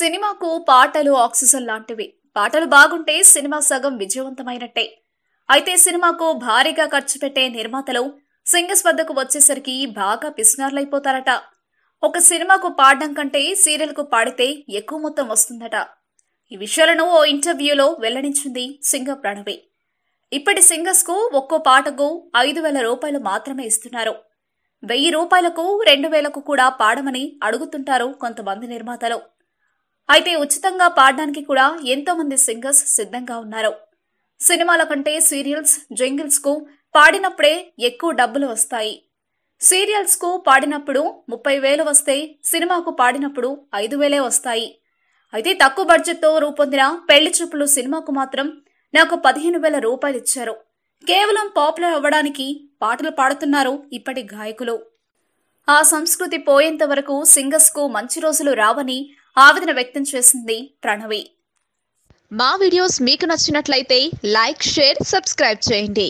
సినిమాకు పాటలు ఆక్సిజన్ లాంటివి. పాటలు బాగుంటే సినిమా సగం విజయవంతమైనట్టే. అయితే సినిమాకు భారీగా ఖర్చు పెట్టే నిర్మాతలు సింగర్స్ వద్దకు వచ్చేసరికి బాగా పిసినార్లైపోతారట. ఒక సినిమాకు పాడడం కంటే సీరియల్కు పాడితే ఎక్కువ మొత్తం వస్తుందట. ఈ విషయాలను ఓ ఇంటర్వ్యూలో వెల్లడించింది సింగర్ ప్రణవి. ఇప్పటి సింగర్స్ కు ఒక్కో పాటకు 5,000 రూపాయలు మాత్రమే ఇస్తున్నారు. 1,000 రూపాయలకు 2,000కు కూడా పాడమని అడుగుతుంటారు కొంతమంది నిర్మాతలు. అయితే ఉచితంగా పాడడానికి కూడా ఎంతో మంది సింగర్స్ సిద్ధంగా ఉన్నారు. సినిమాల కంటే సీరియల్స్, జింగిల్స్ కు పాడినప్పుడే ఎక్కువ డబ్బులు వస్తాయి. సీరియల్స్ కు పాడినప్పుడు 30,000 వస్తే సినిమాకు పాడినప్పుడు 5,000 వస్తాయి. అయితే తక్కువ బడ్జెట్ తో రూపొందిన పెళ్లి చూపులు సినిమాకు మాత్రం నాకు 15,000 రూపాయలు ఇచ్చారు. కేవలం పాపులర్ అవ్వడానికి పాటలు పాడుతున్నారు ఇప్పటి గాయకులు. ఆ సంస్కృతి పోయేంత వరకు సింగర్స్ కు మంచి రోజులు రావని ఆవేదన వ్యక్తం చేసింది ప్రణవి. మా వీడియోస్ మీకు నచ్చినట్లయితే లైక్, షేర్, సబ్స్క్రైబ్ చేయండి.